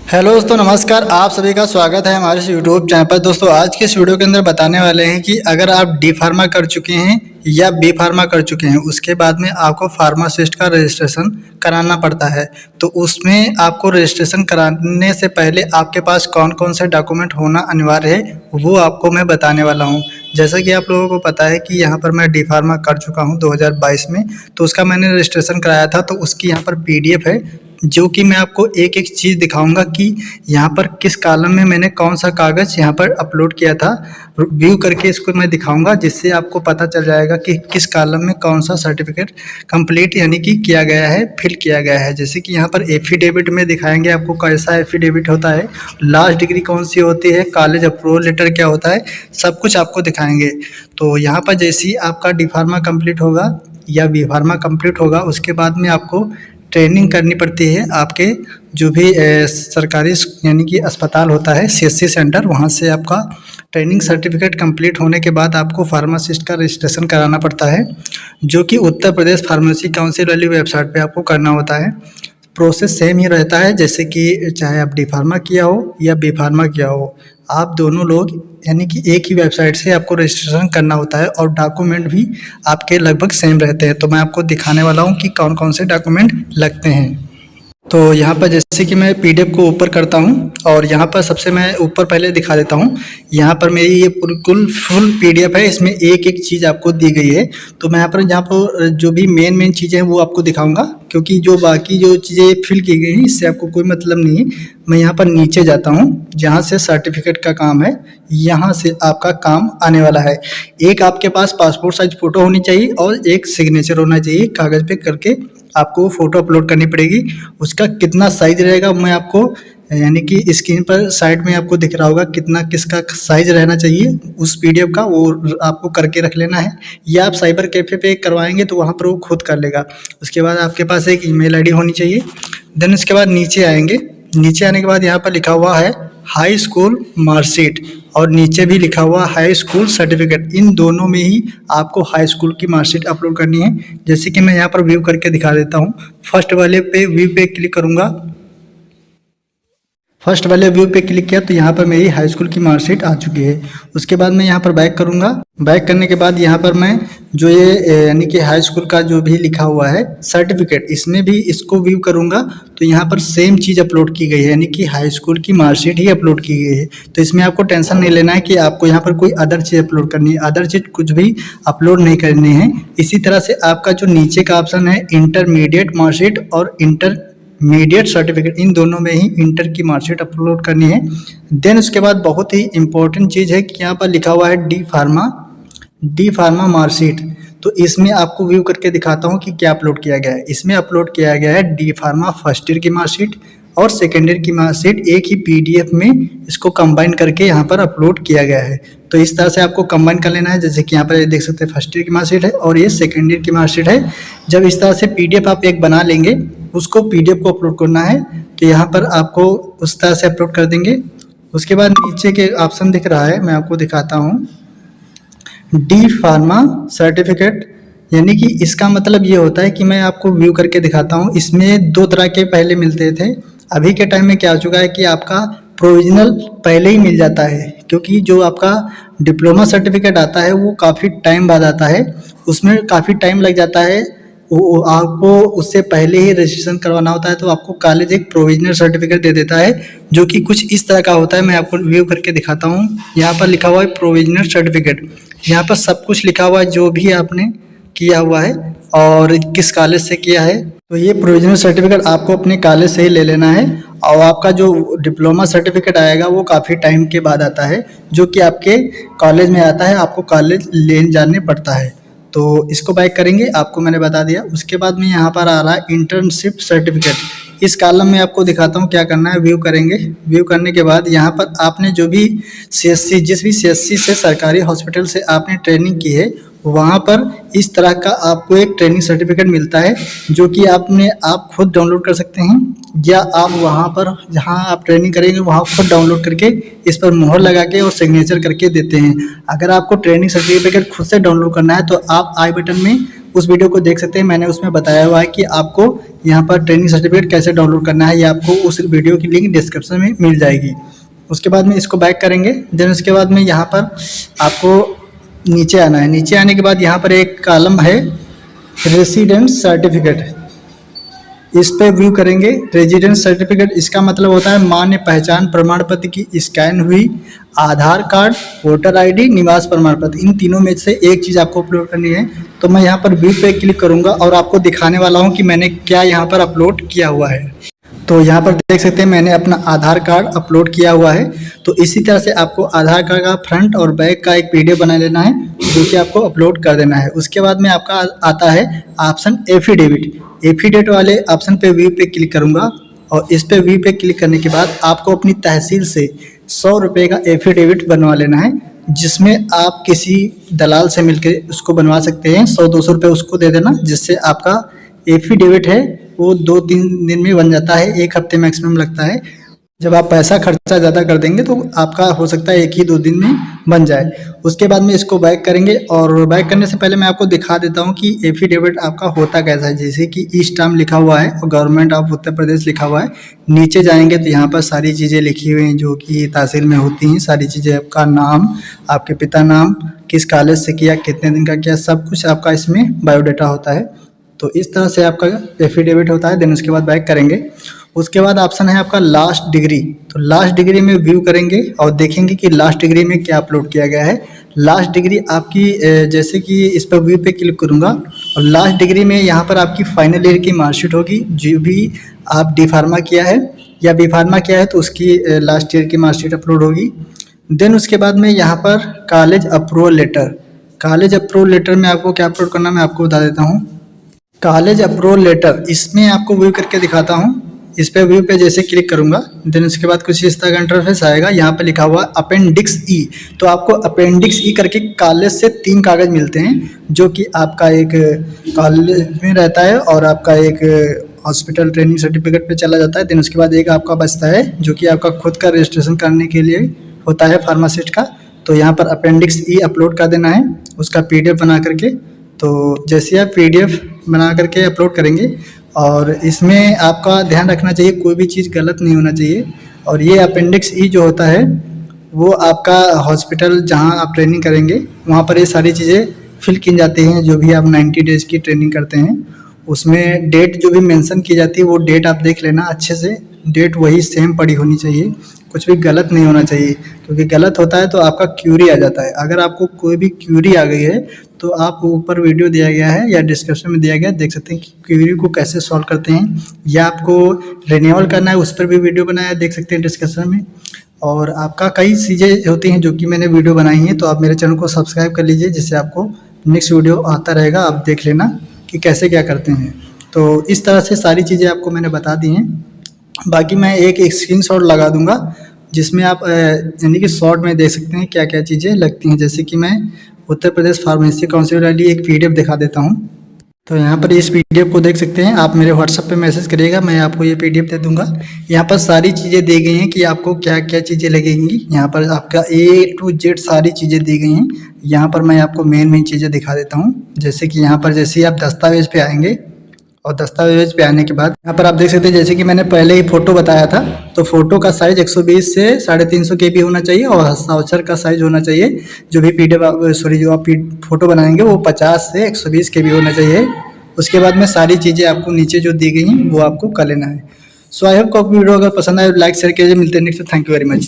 Hello दोस्तों, नमस्कार। आप सभी का स्वागत है हमारे इस यूट्यूब चैनल पर। दोस्तों, आज के इस वीडियो के अंदर बताने वाले हैं कि अगर आप डी फार्मा कर चुके हैं या बी फार्मा कर चुके हैं, उसके बाद में आपको फार्मासिस्ट का रजिस्ट्रेशन कराना पड़ता है। तो उसमें आपको रजिस्ट्रेशन कराने से पहले आपके पास कौन कौन से डॉक्यूमेंट होना अनिवार्य है, वो आपको मैं बताने वाला हूँ। जैसा कि आप लोगों को पता है कि यहाँ पर मैं डी फार्मा कर चुका हूँ 2022 में, तो उसका मैंने रजिस्ट्रेशन कराया था। तो उसकी यहाँ पर पीडीएफ है, जो कि मैं आपको एक एक चीज़ दिखाऊंगा कि यहाँ पर किस कॉलम में मैंने कौन सा कागज़ यहाँ पर अपलोड किया था। व्यू करके इसको मैं दिखाऊंगा, जिससे आपको पता चल जाएगा कि किस कॉलम में कौन सा सर्टिफिकेट कंप्लीट यानी कि किया गया है, फिल किया गया है। जैसे कि यहाँ पर एफिडेविट में दिखाएंगे आपको कैसा एफिडेविट होता है, लास्ट डिग्री कौन सी होती है, कॉलेज अप्रूवल लेटर क्या होता है, सब कुछ आपको दिखाएंगे। तो यहाँ पर जैसे ही आपका डी फार्मा कम्प्लीट होगा या बी फार्मा कम्प्लीट होगा, उसके बाद में आपको ट्रेनिंग करनी पड़ती है। आपके जो भी सरकारी यानी कि अस्पताल होता है, सीएससी सेंटर, वहाँ से आपका ट्रेनिंग सर्टिफिकेट कंप्लीट होने के बाद आपको फार्मासिस्ट का रजिस्ट्रेशन कराना पड़ता है, जो कि उत्तर प्रदेश फार्मेसी काउंसिल वाली वेबसाइट पे आपको करना होता है। प्रोसेस सेम ही रहता है, जैसे कि चाहे आप डी फार्मा किया हो या बी फार्मा किया हो, आप दोनों लोग यानी कि एक ही वेबसाइट से आपको रजिस्ट्रेशन करना होता है और डॉक्यूमेंट भी आपके लगभग सेम रहते हैं। तो मैं आपको दिखाने वाला हूँ कि कौन कौन से डॉक्यूमेंट लगते हैं। तो यहाँ पर जैसे कि मैं पीडीएफ को ऊपर करता हूँ और यहाँ पर सबसे मैं ऊपर पहले दिखा देता हूँ। यहाँ पर मेरी ये बिल्कुल फुल पीडीएफ है, इसमें एक एक चीज़ आपको दी गई है। तो मैं यहाँ पर जो भी मेन चीज़ें हैं वो आपको दिखाऊंगा, क्योंकि जो बाकी जो चीज़ें फिल की गई हैं इससे आपको कोई मतलब नहीं है। मैं यहाँ पर नीचे जाता हूँ, जहाँ से सर्टिफिकेट का काम है, यहाँ से आपका काम आने वाला है। एक आपके पास पासपोर्ट साइज फ़ोटो होनी चाहिए और एक सिग्नेचर होना चाहिए कागज़ पे करके आपको फ़ोटो अपलोड करनी पड़ेगी। उसका कितना साइज़ रहेगा मैं आपको यानी कि स्क्रीन पर साइड में आपको दिख रहा होगा कितना किसका साइज़ रहना चाहिए उस पीडीएफ का, वो आपको करके रख लेना है। या आप साइबर कैफ़े पे करवाएंगे तो वहाँ पर वो खुद कर लेगा। उसके बाद आपके पास एक ईमेल आईडी होनी चाहिए। देन उसके बाद नीचे आएंगे, नीचे आने के बाद यहाँ पर लिखा हुआ है हाई स्कूल मार्कशीट और नीचे भी लिखा हुआ हाई स्कूल सर्टिफिकेट। इन दोनों में ही आपको हाई स्कूल की मार्कशीट अपलोड करनी है। जैसे कि मैं यहाँ पर व्यू करके दिखा देता हूँ। फर्स्ट वाले पे व्यू पे क्लिक करूँगा, फर्स्ट वाले व्यू पे क्लिक किया तो यहाँ पर मेरी हाई स्कूल की मार्कशीट आ चुकी है। उसके बाद मैं यहाँ पर बैक करूँगा। बैक करने के बाद यहाँ पर मैं जो ये यानी कि हाई स्कूल का जो भी लिखा हुआ है सर्टिफिकेट, इसमें भी इसको व्यू करूँगा तो यहाँ पर सेम चीज़ अपलोड की गई है, यानी कि हाई स्कूल की मार्कशीट ही अपलोड की गई है। तो इसमें आपको टेंशन नहीं लेना है कि आपको यहाँ पर कोई अदर चीज़ अपलोड करनी है। अदर चीज़ कुछ भी अपलोड नहीं करनी है। इसी तरह से आपका जो नीचे का ऑप्शन है इंटरमीडिएट मार्कशीट और इंटरमीडिएट सर्टिफिकेट, इन दोनों में ही इंटर की मार्कशीट अपलोड करनी है। देन उसके बाद बहुत ही इंपॉर्टेंट चीज़ है कि यहाँ पर लिखा हुआ है डी फार्मा मार्कशीट। तो इसमें आपको व्यू करके दिखाता हूँ कि क्या अपलोड किया गया है। इसमें अपलोड किया गया है डी फार्मा फर्स्ट ईयर की मार्कशीट और सेकेंड ईयर की मार्कशीट एक ही पीडीएफ में इसको कंबाइन करके यहाँ पर अपलोड किया गया है। तो इस तरह से आपको कंबाइन कर लेना है। जैसे कि यहाँ पर देख सकते हैं फर्स्ट ईयर की मार्कशीट है और ये सेकेंड ईयर की मार्कशीट है। जब इस तरह से पीडीएफ आप एक बना लेंगे, उसको पीडीएफ को अपलोड करना है तो यहाँ पर आपको उस तरह से अपलोड कर देंगे। उसके बाद नीचे के ऑप्शन दिख रहा है, मैं आपको दिखाता हूँ, डी फार्मा सर्टिफिकेट, यानी कि इसका मतलब ये होता है कि मैं आपको व्यू करके दिखाता हूँ। इसमें दो तरह के पहले मिलते थे, अभी के टाइम में क्या हो चुका है कि आपका प्रोविजनल पहले ही मिल जाता है, क्योंकि जो आपका डिप्लोमा सर्टिफिकेट आता है वो काफ़ी टाइम बाद आता है, उसमें काफ़ी टाइम लग जाता है। वो आपको उससे पहले ही रजिस्ट्रेशन करवाना होता है। तो आपको कॉलेज एक प्रोविजनल सर्टिफिकेट दे देता है, जो कि कुछ इस तरह का होता है। मैं आपको व्यू करके दिखाता हूँ। यहाँ पर लिखा हुआ है प्रोविजनल सर्टिफिकेट, यहाँ पर सब कुछ लिखा हुआ है जो भी आपने किया हुआ है और किस कॉलेज से किया है। तो ये प्रोविजनल सर्टिफिकेट आपको अपने कॉलेज से ही ले लेना है। और आपका जो डिप्लोमा सर्टिफिकेट आएगा वो काफ़ी टाइम के बाद आता है, जो कि आपके कॉलेज में आता है, आपको कॉलेज ले जाने पड़ता है। तो इसको बैक करेंगे, आपको मैंने बता दिया। उसके बाद में यहाँ पर आ रहा है इंटर्नशिप सर्टिफिकेट। इस कॉलम में आपको दिखाता हूँ क्या करना है। व्यू करेंगे, व्यू करने के बाद यहाँ पर आपने जो भी सीएससी, जिस भी सीएससी से सरकारी हॉस्पिटल से आपने ट्रेनिंग की है, वहाँ पर इस तरह का आपको एक ट्रेनिंग सर्टिफिकेट मिलता है, जो कि आप खुद डाउनलोड कर सकते हैं, या आप वहाँ पर जहाँ आप ट्रेनिंग करेंगे वहाँ खुद डाउनलोड करके इस पर मोहर लगा के और सिग्नेचर करके देते हैं। अगर आपको ट्रेनिंग सर्टिफिकेट खुद से डाउनलोड करना है तो आप आई बटन में उस वीडियो को देख सकते हैं। मैंने उसमें बताया हुआ है कि आपको यहाँ पर ट्रेनिंग सर्टिफिकेट कैसे डाउनलोड करना है, ये आपको उस वीडियो की लिंक डिस्क्रिप्शन में मिल जाएगी। उसके बाद में इसको बैक करेंगे। देन उसके बाद में यहाँ पर आपको नीचे आना है। नीचे आने के बाद यहाँ पर एक कॉलम है रेसिडेंस सर्टिफिकेट, इस पे व्यू करेंगे। रेजिडेंस सर्टिफिकेट इसका मतलब होता है मान्य पहचान प्रमाण पत्र की स्कैन हुई आधार कार्ड, वोटर आईडी, निवास प्रमाण पत्र, इन तीनों में से एक चीज़ आपको अपलोड करनी है। तो मैं यहाँ पर व्यू पे क्लिक करूँगा और आपको दिखाने वाला हूँ कि मैंने क्या यहाँ पर अपलोड किया हुआ है। तो यहाँ पर देख सकते हैं मैंने अपना आधार कार्ड अपलोड किया हुआ है। तो इसी तरह से आपको आधार कार्ड का फ्रंट और बैक का एक पीडीएफ बना लेना है, जो कि आपको अपलोड कर देना है। उसके बाद में आपका आता है ऑप्शन एफिडेविट। एफिडेविट वाले ऑप्शन पे व्यू पे क्लिक करूंगा और इस पे व्यू पे क्लिक करने के बाद आपको अपनी तहसील से 100 रुपये का एफिडेविट बनवा लेना है, जिसमें आप किसी दलाल से मिलकर उसको बनवा सकते हैं। 100-200 रुपये उसको दे देना, जिससे आपका एफिडेविट है वो 2-3 दिन में बन जाता है, 1 हफ्ते मैक्सिमम लगता है। जब आप पैसा खर्चा ज़्यादा कर देंगे तो आपका हो सकता है 1 ही 2 दिन में बन जाए। उसके बाद में इसको बैक करेंगे और बैक करने से पहले मैं आपको दिखा देता हूँ कि एफिडेविट आपका होता कैसा है। जैसे कि ई स्टाम्प लिखा हुआ है और गवर्नमेंट ऑफ उत्तर प्रदेश लिखा हुआ है। नीचे जाएंगे तो यहाँ पर सारी चीज़ें लिखी हुई हैं जो कि तहसील में होती हैं। सारी चीज़ें, आपका नाम, आपके पिता नाम, किस कॉलेज से किया, कितने दिन का किया, सब कुछ आपका इसमें बायोडाटा होता है। तो इस तरह से आपका एफिडेविट होता है। देन उसके बाद बैक करेंगे। उसके बाद ऑप्शन है आपका लास्ट डिग्री। तो लास्ट डिग्री में व्यू करेंगे और देखेंगे कि लास्ट डिग्री में क्या अपलोड किया गया है। लास्ट डिग्री आपकी जैसे कि इस पर व्यू पे क्लिक करूंगा और लास्ट डिग्री में यहाँ पर आपकी फाइनल ईयर की मार्कशीट होगी। जो भी आप डी फार्मा किया है या बी फार्मा किया है तो उसकी लास्ट ईयर की मार्कशीट अपलोड होगी। देन उसके बाद में यहाँ पर college approval letter. College approval letter में आपको क्या अपलोड करना मैं आपको बता देता हूँ। कॉलेज अप्रूवल लेटर, इसमें आपको व्यू करके दिखाता हूँ। इस पे व्यू पे जैसे क्लिक करूंगा देन उसके बाद कुछ इस तरह का इंटरफेस आएगा। यहाँ पे लिखा हुआ अपेंडिक्स ई। तो आपको अपेंडिक्स ई करके कॉलेज से 3 कागज़ मिलते हैं, जो कि आपका एक कॉलेज में रहता है और आपका एक हॉस्पिटल ट्रेनिंग सर्टिफिकेट पे चला जाता है। देन उसके बाद एक आपका बचता है जो कि आपका खुद का रजिस्ट्रेशन करने के लिए होता है फार्मासिस्ट का। तो यहाँ पर अपेंडिक्स ई अपलोड कर देना है उसका पीडीएफ बना करके। तो जैसे आप पीडीएफ बना करके अपलोड करेंगे और इसमें आपका ध्यान रखना चाहिए कोई भी चीज़ गलत नहीं होना चाहिए। और ये अपेंडिक्स ई जो होता है वो आपका हॉस्पिटल जहां आप ट्रेनिंग करेंगे वहां पर ये सारी चीज़ें फिल की जाती हैं। जो भी आप 90 डेज़ की ट्रेनिंग करते हैं उसमें डेट जो भी मेंशन की जाती है वो डेट आप देख लेना अच्छे से। डेट वही सेम पड़ी होनी चाहिए, कुछ भी गलत नहीं होना चाहिए, क्योंकि गलत होता है तो आपका क्यूरी आ जाता है। अगर आपको कोई भी क्यूरी आ गई है तो आप ऊपर वीडियो दिया गया है या डिस्क्रिप्शन में दिया गया है, देख सकते हैं कि क्यूरी को कैसे सॉल्व करते हैं। या आपको रिन्यूअल करना है उस पर भी वीडियो बनाया है, देख सकते हैं डिस्क्रिप्शन में। और आपका कई चीज़ें होती हैं जो कि मैंने वीडियो बनाई हैं। तो आप मेरे चैनल को सब्सक्राइब कर लीजिए, जिससे आपको नेक्स्ट वीडियो आता रहेगा, आप देख लेना कि कैसे क्या करते हैं। तो इस तरह से सारी चीज़ें आपको मैंने बता दी हैं। बाकी मैं एक स्क्रीनशॉट लगा दूंगा जिसमें आप यानी कि शॉर्ट में देख सकते हैं क्या क्या चीज़ें लगती हैं। जैसे कि मैं उत्तर प्रदेश फार्मेसी काउंसिल वाली एक पीडीएफ दिखा देता हूं। तो यहाँ पर इस पीडीएफ को देख सकते हैं, आप मेरे व्हाट्सएप पे मैसेज करिएगा, मैं आपको ये पीडीएफ दे दूंगा। यहाँ पर सारी चीज़ें दी गई हैं कि आपको क्या क्या चीज़ें लगेंगी। यहाँ पर आपका A to Z सारी चीज़ें दी गई हैं। यहाँ पर मैं आपको मेन चीज़ें दिखा देता हूँ। जैसे कि यहाँ पर जैसे ही आप दस्तावेज पे आएंगे और दस्तावेज पे आने के बाद यहाँ पर आप देख सकते हैं जैसे कि मैंने पहले ही फ़ोटो बताया था, तो फोटो का साइज 120 से 350 KB होना चाहिए और हस्ताक्षर का साइज होना चाहिए। जो भी जो आप फोटो बनाएंगे वो 50 से 120 KB होना चाहिए। उसके बाद में सारी चीज़ें आपको नीचे जो दी गई हैं वो आपको कर लेना है। सो आई होप को वीडियो अगर पसंद आए लाइक शेयर कीजिए। मिलते हैं next. Thank you very much.